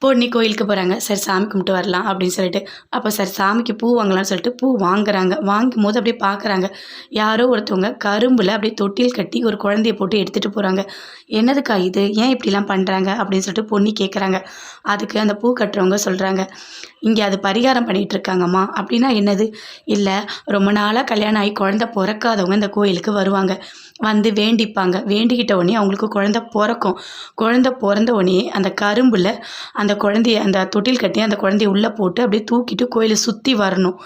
பொன்னி கோயிலுக்கு போகிறாங்க. சரி சாமி கும்பிட்டு வரலாம் அப்படின்னு சொல்லிட்டு. அப்போ சரி சாமிக்கு பூ வாங்கலாம்னு சொல்லிட்டு பூ வாங்குறாங்க. வாங்கும்போது அப்படியே பார்க்குறாங்க. யாரோ ஒருத்தவங்க கரும்பில் அப்படியே தொட்டில் கட்டி ஒரு குழந்தைய போட்டு எடுத்துகிட்டு போகிறாங்க. என்னதுக்கா இது? ஏன் இப்படிலாம் பண்ணுறாங்க அப்படின்னு சொல்லிட்டு பொன்னி கேட்குறாங்க. அதுக்கு அந்த பூ கட்டுறவங்க சொல்கிறாங்க, இங்கே அது பரிகாரம் பண்ணிகிட்டு இருக்காங்கம்மா. அப்படின்னா என்னது? இல்லை, ரொம்ப நாளாக கல்யாணம் ஆகி குழந்த பிறக்காதவங்க இந்த கோயிலுக்கு வருவாங்க. வந்து வேண்டிப்பாங்க. வேண்டிக்கிட்ட உடனே அவங்களுக்கு குழந்த பிறக்கும். குழந்த பிறந்த உடனே அந்த கரும்பில் அந்த குழந்தைய அந்த தொட்டில் கட்டி அந்த குழந்தைய உள்ளே போட்டு அப்படியே தூக்கிட்டு கோயிலை சுற்றி வரணும்.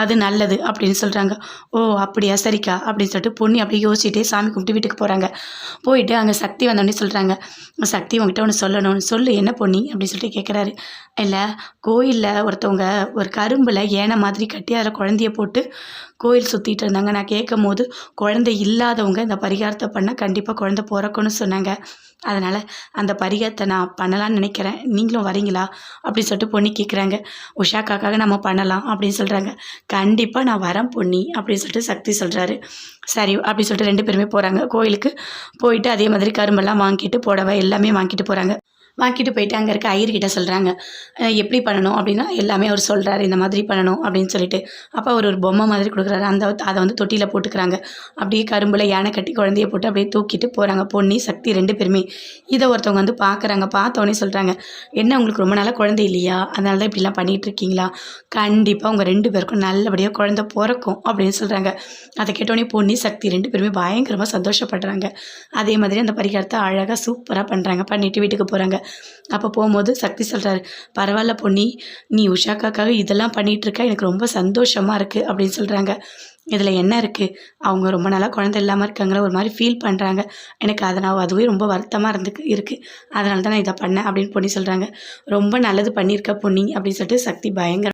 அது நல்லது அப்படின்னு சொல்கிறாங்க. ஓ அப்படியா, சரிக்கா அப்படின்னு சொல்லிட்டு பொன்னி அப்படியே யோசிச்சுட்டே சாமி கும்பிட்டு வீட்டுக்கு போகிறாங்க. போயிட்டு அங்கே சக்தி வந்தோடனே சொல்கிறாங்க, சக்தி உங்ககிட்ட ஒன்று சொல்லணும்னு. சொல்லு என்ன பொன்னி அப்படின்னு சொல்லிட்டு கேட்குறாரு. இல்லை, கோயிலில் ஒருத்தவங்க ஒரு கரும்பில் ஏனை மாதிரி கட்டி அதில் குழந்தைய போட்டு கோயில் சுற்றிட்டு இருந்தாங்க. நான் கேட்கும் போது குழந்தை இல்லாதவங்க இந்த பரிகாரத்தை பண்ணால் கண்டிப்பாக குழந்தை பிறக்கும்னு சொன்னாங்க. அதனால் அந்த பரிகாரத்தை நான் பண்ணலான்னு நினைக்கிறேன். நீங்களும் வரீங்களா அப்படின்னு சொல்லிட்டு பொன்னி கேட்குறாங்க. உஷாக்காக்காக நம்ம பண்ணலாம் அப்படின்னு சொல்கிறாங்க. கண்டிப்பாக நான் வரேன் பொன்னி அப்படின்னு சொல்லிட்டு சக்தி சொல்கிறாரு. சரி அப்படின்னு சொல்லிட்டு 2 பேருமே போகிறாங்க கோயிலுக்கு. போயிட்டு அதே மாதிரி கரும்பெல்லாம் வாங்கிட்டு புடவை எல்லாமே வாங்கிட்டு போகிறாங்க. வாங்கிட்டு போயிட்டு அங்கே இருக்க ஐயர்கிட்ட சொல்கிறாங்க, எப்படி பண்ணணும் அப்படின்னா எல்லாமே அவர் சொல்கிறாரு, இந்த மாதிரி பண்ணணும் அப்படின்னு சொல்லிட்டு. அப்போ அவர் ஒரு பொம்மை மாதிரி கொடுக்குறாரு. அதை வந்து தொட்டியில் போட்டுக்கிறாங்க. அப்படியே கரும்பில் யானை கட்டி குழந்தைய போட்டு அப்படியே தூக்கிட்டு போகிறாங்க பொன்னி சக்தி 2 பேருமே. இதை ஒருத்தவங்க வந்து பார்க்குறாங்க. பார்த்தோன்னே சொல்கிறாங்க, என்ன உங்களுக்கு ரொம்ப நாளாக குழந்தை இல்லையா? அதனால தான் இப்படிலாம் பண்ணிகிட்டு இருக்கீங்களா? கண்டிப்பாக உங்கள் 2 பேருக்கும் நல்லபடியாக குழந்தை பிறக்கும் அப்படின்னு சொல்கிறாங்க. அதை கேட்டோடனே பொன்னி சக்தி 2 பேருமே பயங்கரமாக சந்தோஷப்படுறாங்க. அதே மாதிரி அந்த பரிகாரத்தை அழகாக சூப்பராக பண்ணுறாங்க. பண்ணிவிட்டு வீட்டுக்கு போகிறாங்க. அப்போ போகும்போது சக்தி சொல்கிறாரு, பரவாயில்ல பொன்னி, நீ உஷாக்காக்காக இதெல்லாம் பண்ணிகிட்ருக்க, எனக்கு ரொம்ப சந்தோஷமாக இருக்குது அப்படின்னு சொல்கிறாங்க. இதில் என்ன இருக்குது? அவங்க ரொம்ப நாளாக குழந்தை இல்லாமல் இருக்காங்களா, ஒரு மாதிரி ஃபீல் பண்ணுறாங்க. எனக்கு அதுவே ரொம்ப வருத்தமாக இருக்குது. அதனால தான் நான் இதை பண்ணேன் அப்படின்னு பொன்னி சொல்கிறாங்க. ரொம்ப நல்லது பண்ணியிருக்க பொன்னி அப்படின்னு சொல்லிட்டு சக்தி பயங்கர